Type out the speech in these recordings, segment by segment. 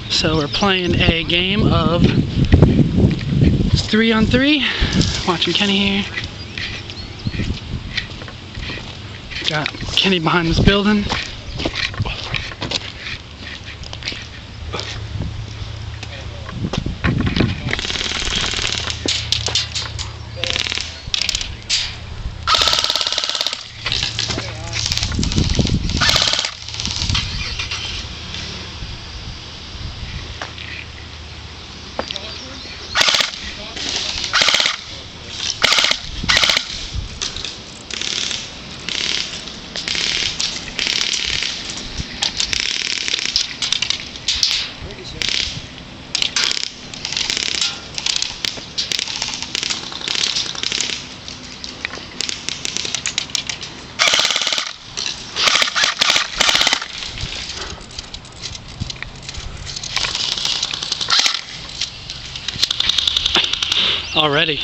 So we're playing a game of 3-on-3. Watching Kenny here. Got Kenny behind this building. Already.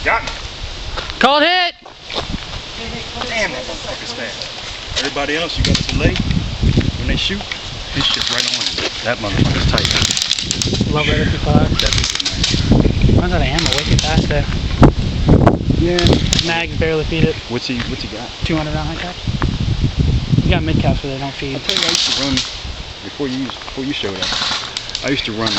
Got me. Called hit! Damn, that motherfucker's fast. Everybody else, you got to delay. When they shoot, this shit's right on it. That motherfucker's tight. Low rate 55. That bitch is nice. Runs out of ammo wicked fast there. Yeah. Mags barely feed it. What's he got? 200 round high caps. You got mid caps where they don't feed. I tell you, I used to run before you showed up. I used to run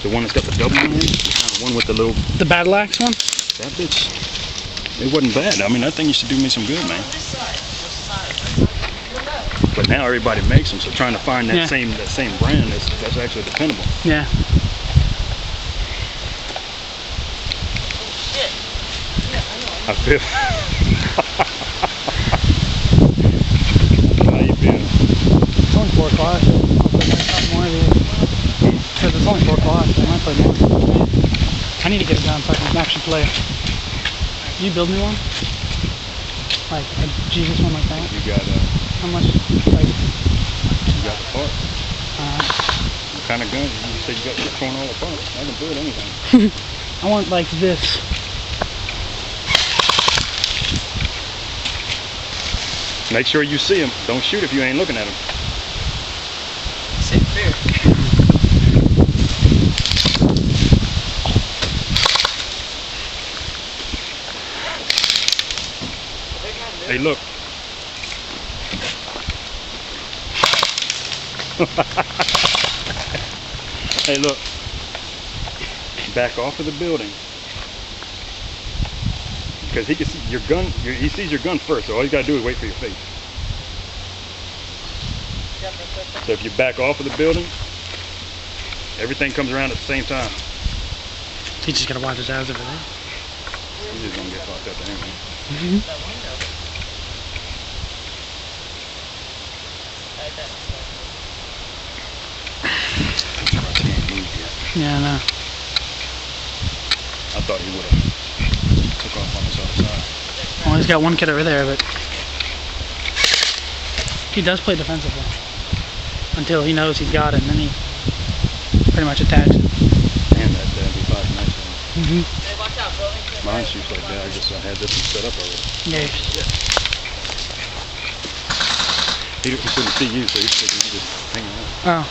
the one that's got the double in it, one with the little. The battle axe one. That bitch, it wasn't bad. I mean, that thing used to do me some good, man. But now everybody makes them, so trying to find that same brand that's actually dependable. Yeah. I feel. How you feeling? It's only 4 o'clock. I'll play a couple more of these. Because it's only 4 o'clock, so I might play more. I need to get it done so I can actually play. You build me one? Like a Jesus one like that? You got how much? Like, you got the part. What kind of gun? You said you got shit torn all apart. I can build anything. I want like this. Make sure you see them. Don't shoot if you ain't looking at them. Sit there. Hey, look. Hey, look. Back off of the building. Because he can see your gun. He sees your gun first, so all you gotta do is wait for your face. So if you back off of the building, everything comes around at the same time. He just gotta watch his eyes over there. He's just gonna get fucked up anyway. Yeah, I know. I thought he would have took off on this other side. Well, he's got one kid over there, but he does play defensively until he knows he's got it, and then he pretty much attacks it. And that MP5 nice one. Hey, watch out, bro. Mine shoots like that. I had this one set up already. Yeah. He couldn't see you, so he's thinking you just hanging out. Oh.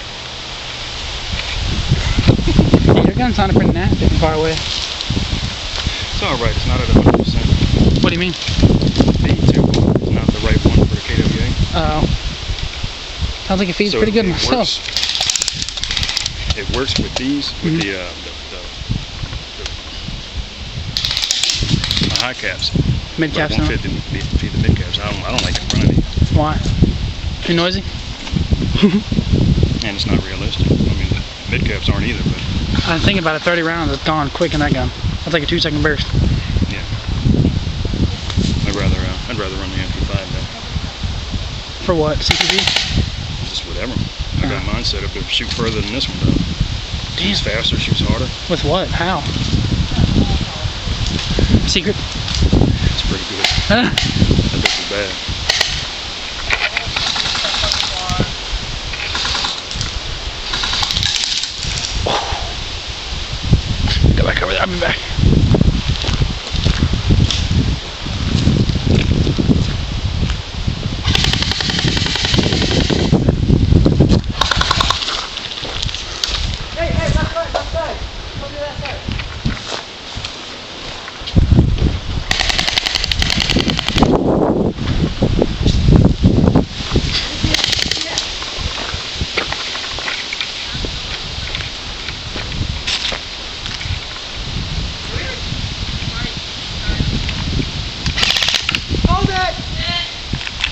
Yeah, your gun sounded pretty nasty from far away. It's alright, it's not at 100%. What do you mean? B2 is not the right one for the KWA. Oh. Sounds like it feeds pretty good myself. It works with these, with the high caps. Mid caps, no. no? Won't feed the mid caps. I don't like it running these. Why? Too noisy? And it's not realistic. I mean, mid caps aren't either, but I think about it, 30 rounds, it's gone quick in that gun. That's like a 2-second burst. yeah. I'd rather run the MP5 though. For what? CCV? Just whatever. I got mine set up to shoot further than this one though. Damn. Shoots faster, shoots harder. With what? How? Secret? It's pretty good. That bitch is bad. Go back over there, I'll be back. Hey, left side. Come to that side.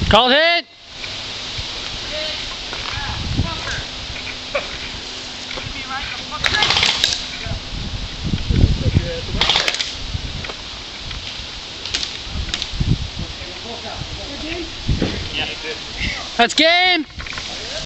Called hit! That's game!